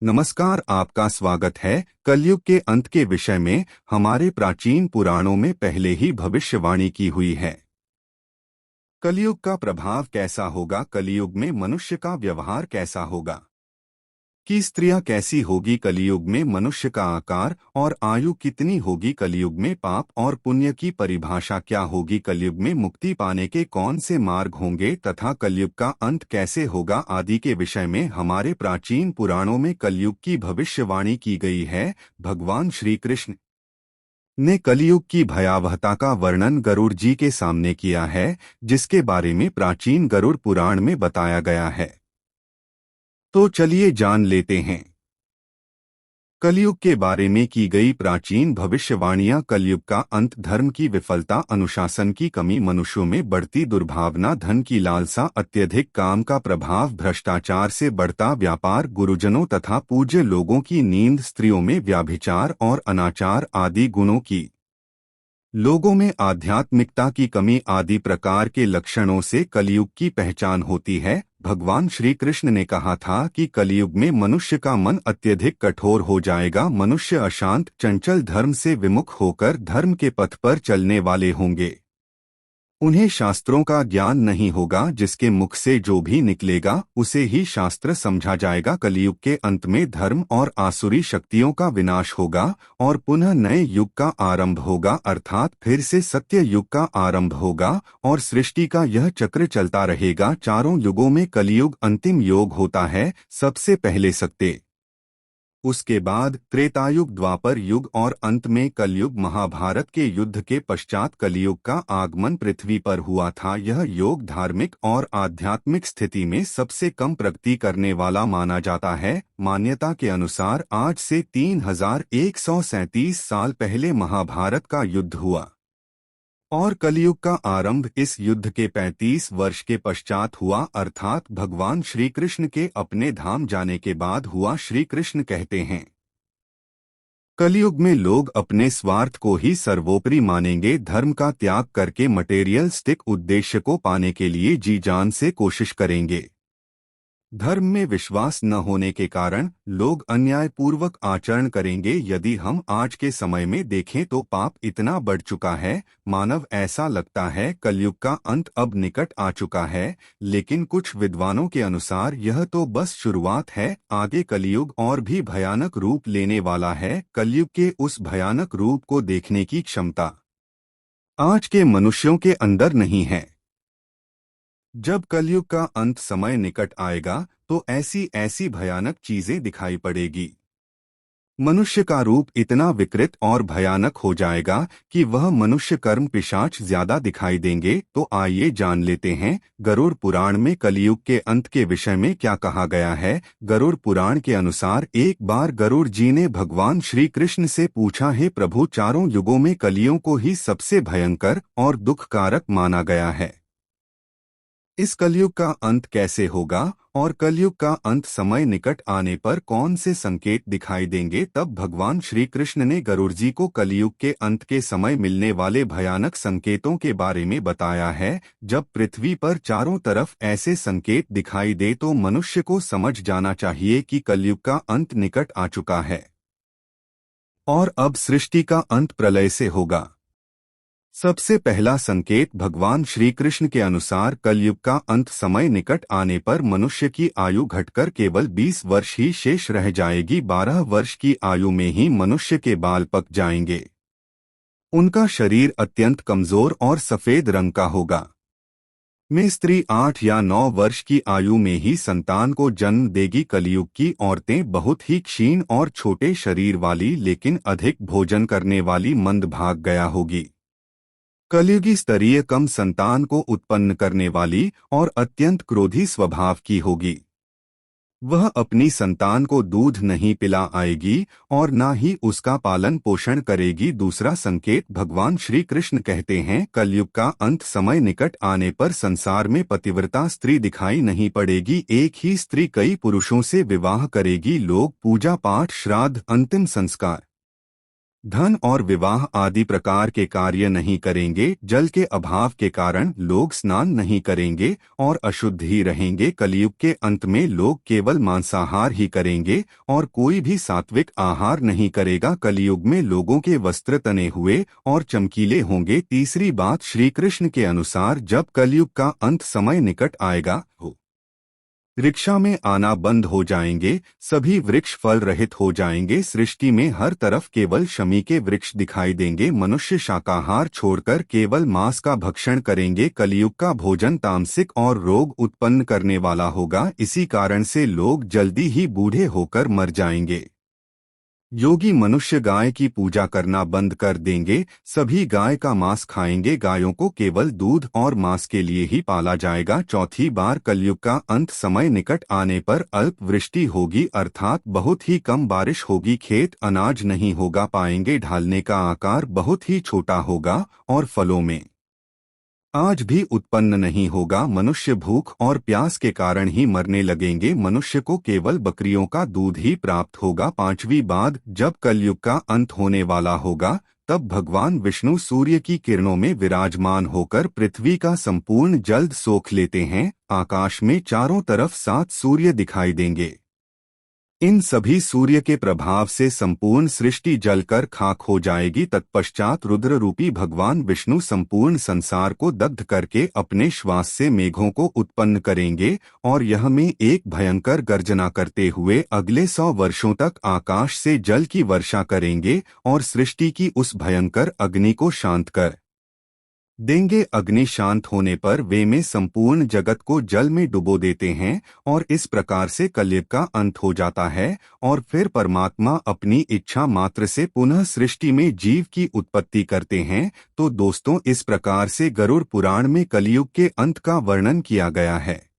नमस्कार, आपका स्वागत है। कलयुग के अंत के विषय में हमारे प्राचीन पुराणों में पहले ही भविष्यवाणी की हुई है। कलयुग का प्रभाव कैसा होगा, कलयुग में मनुष्य का व्यवहार कैसा होगा, कि स्त्रियां कैसी होगी, कलयुग में मनुष्य का आकार और आयु कितनी होगी, कलयुग में पाप और पुण्य की परिभाषा क्या होगी, कलयुग में मुक्ति पाने के कौन से मार्ग होंगे तथा कलयुग का अंत कैसे होगा आदि के विषय में हमारे प्राचीन पुराणों में कलयुग की भविष्यवाणी की गई है। भगवान श्री कृष्ण ने कलयुग की भयावहता का वर्णन गरुड़ जी के सामने किया है, जिसके बारे में प्राचीन गरुड़ पुराण में बताया गया है। तो चलिए जान लेते हैं कलयुग के बारे में की गई प्राचीन भविष्यवाणियां। कलयुग का अंत, धर्म की विफलता, अनुशासन की कमी, मनुष्यों में बढ़ती दुर्भावना, धन की लालसा, अत्यधिक काम का प्रभाव, भ्रष्टाचार से बढ़ता व्यापार, गुरुजनों तथा पूज्य लोगों की नींद, स्त्रियों में व्याभिचार और अनाचार आदि गुणों की, लोगों में आध्यात्मिकता की कमी आदि प्रकार के लक्षणों से कलयुग की पहचान होती है। भगवान श्री कृष्ण ने कहा था कि कलयुग में मनुष्य का मन अत्यधिक कठोर हो जाएगा, मनुष्य अशांत, चंचल, धर्म से विमुख होकर धर्म के पथ पर चलने वाले होंगे। उन्हें शास्त्रों का ज्ञान नहीं होगा, जिसके मुख से जो भी निकलेगा उसे ही शास्त्र समझा जाएगा। कलयुग के अंत में धर्म और आसुरी शक्तियों का विनाश होगा और पुनः नए युग का आरंभ होगा, अर्थात फिर से सत्य युग का आरंभ होगा और सृष्टि का यह चक्र चलता रहेगा। चारों युगों में कलयुग अंतिम योग होता है। सबसे पहले सत्य, उसके बाद त्रेतायुग, द्वापर युग और अंत में कलयुग। महाभारत के युद्ध के पश्चात कलयुग का आगमन पृथ्वी पर हुआ था। यह योग धार्मिक और आध्यात्मिक स्थिति में सबसे कम प्रगति करने वाला माना जाता है। मान्यता के अनुसार आज से 3137 साल पहले महाभारत का युद्ध हुआ और कलयुग का आरंभ इस युद्ध के 35 वर्ष के पश्चात हुआ, अर्थात भगवान श्री कृष्ण के अपने धाम जाने के बाद हुआ। श्री कृष्ण कहते हैं, कलयुग में लोग अपने स्वार्थ को ही सर्वोपरि मानेंगे, धर्म का त्याग करके मटेरियलिस्टिक उद्देश्य को पाने के लिए जी जान से कोशिश करेंगे। धर्म में विश्वास न होने के कारण लोग अन्यायपूर्वक आचरण करेंगे। यदि हम आज के समय में देखें तो पाप इतना बढ़ चुका है, मानव ऐसा लगता है कलयुग का अंत अब निकट आ चुका है। लेकिन कुछ विद्वानों के अनुसार यह तो बस शुरुआत है, आगे कलयुग और भी भयानक रूप लेने वाला है। कलयुग के उस भयानक रूप को देखने की क्षमता आज के मनुष्यों के अंदर नहीं है। जब कलयुग का अंत समय निकट आएगा तो ऐसी ऐसी भयानक चीजें दिखाई पड़ेगी। मनुष्य का रूप इतना विकृत और भयानक हो जाएगा कि वह मनुष्य कर्म पिशाच ज्यादा दिखाई देंगे। तो आइए जान लेते हैं गरुड़ पुराण में कलयुग के अंत के विषय में क्या कहा गया है। गरुड़ पुराण के अनुसार एक बार गरुड़ जी ने भगवान श्री कृष्ण से पूछा, हे प्रभु, चारों युगों में कलियों को ही सबसे भयंकर और दुखकारक माना गया है। इस कलयुग का अंत कैसे होगा और कलयुग का अंत समय निकट आने पर कौन से संकेत दिखाई देंगे। तब भगवान श्री कृष्ण ने गरुड़ जी को कलयुग के अंत के समय मिलने वाले भयानक संकेतों के बारे में बताया है। जब पृथ्वी पर चारों तरफ ऐसे संकेत दिखाई दे तो मनुष्य को समझ जाना चाहिए कि कलयुग का अंत निकट आ चुका है और अब सृष्टि का अंत प्रलय से होगा। सबसे पहला संकेत भगवान श्री कृष्ण के अनुसार कलयुग का अंत समय निकट आने पर मनुष्य की आयु घटकर केवल 20 वर्ष ही शेष रह जाएगी। 12 वर्ष की आयु में ही मनुष्य के बाल पक जाएंगे। उनका शरीर अत्यंत कमजोर और सफेद रंग का होगा। में स्त्री 8 या 9 वर्ष की आयु में ही संतान को जन्म देगी। कलयुग की औरतें बहुत ही क्षीण और छोटे शरीर वाली, लेकिन अधिक भोजन करने वाली मंदभाग गया होगी। कलयुगी स्तरीय कम संतान को उत्पन्न करने वाली और अत्यंत क्रोधी स्वभाव की होगी। वह अपनी संतान को दूध नहीं पिला आएगी और न ही उसका पालन पोषण करेगी। दूसरा संकेत भगवान श्री कृष्ण कहते हैं, कलयुग का अंत समय निकट आने पर संसार में पतिव्रता स्त्री दिखाई नहीं पड़ेगी। एक ही स्त्री कई पुरुषों से विवाह करेगी। लोग पूजा पाठ, श्राद्ध, अंतिम संस्कार धन और विवाह आदि प्रकार के कार्य नहीं करेंगे। जल के अभाव के कारण लोग स्नान नहीं करेंगे और अशुद्ध ही रहेंगे। कलयुग के अंत में लोग केवल मांसाहार ही करेंगे और कोई भी सात्विक आहार नहीं करेगा। कलयुग में लोगों के वस्त्र तने हुए और चमकीले होंगे। तीसरी बात, श्री कृष्ण के अनुसार जब कलयुग का अंत समय निकट आएगा रिक्शा में आना बंद हो जाएंगे, सभी वृक्ष फल रहित हो जाएंगे। सृष्टि में हर तरफ केवल शमी के वृक्ष दिखाई देंगे। मनुष्य शाकाहार छोड़कर केवल मांस का भक्षण करेंगे। कलयुग का भोजन तामसिक और रोग उत्पन्न करने वाला होगा। इसी कारण से लोग जल्दी ही बूढ़े होकर मर जाएंगे। योगी मनुष्य गाय की पूजा करना बंद कर देंगे, सभी गाय का मांस खाएंगे। गायों को केवल दूध और मांस के लिए ही पाला जाएगा। चौथी बार, कलयुग का अंत समय निकट आने पर अल्प वृष्टि होगी, अर्थात बहुत ही कम बारिश होगी। खेत अनाज नहीं होगा पाएंगे, ढालने का आकार बहुत ही छोटा होगा और फलों में आज भी उत्पन्न नहीं होगा। मनुष्य भूख और प्यास के कारण ही मरने लगेंगे। मनुष्य को केवल बकरियों का दूध ही प्राप्त होगा। पांचवी बात, जब कलयुग का अंत होने वाला होगा तब भगवान विष्णु सूर्य की किरणों में विराजमान होकर पृथ्वी का संपूर्ण जल्द सोख लेते हैं। आकाश में चारों तरफ 7 सूर्य दिखाई देंगे। इन सभी सूर्य के प्रभाव से संपूर्ण सृष्टि जलकर खाक हो जाएगी। तत्पश्चात रुद्र रूपी भगवान विष्णु संपूर्ण संसार को दग्ध करके अपने श्वास से मेघों को उत्पन्न करेंगे और यह में एक भयंकर गर्जना करते हुए अगले 100 वर्षों तक आकाश से जल की वर्षा करेंगे और सृष्टि की उस भयंकर अग्नि को शांत कर देंगे। अग्नि शांत होने पर वे में संपूर्ण जगत को जल में डुबो देते हैं और इस प्रकार से कलयुग का अंत हो जाता है और फिर परमात्मा अपनी इच्छा मात्र से पुनः सृष्टि में जीव की उत्पत्ति करते हैं। तो दोस्तों, इस प्रकार से गरुड़ पुराण में कलयुग के अंत का वर्णन किया गया है।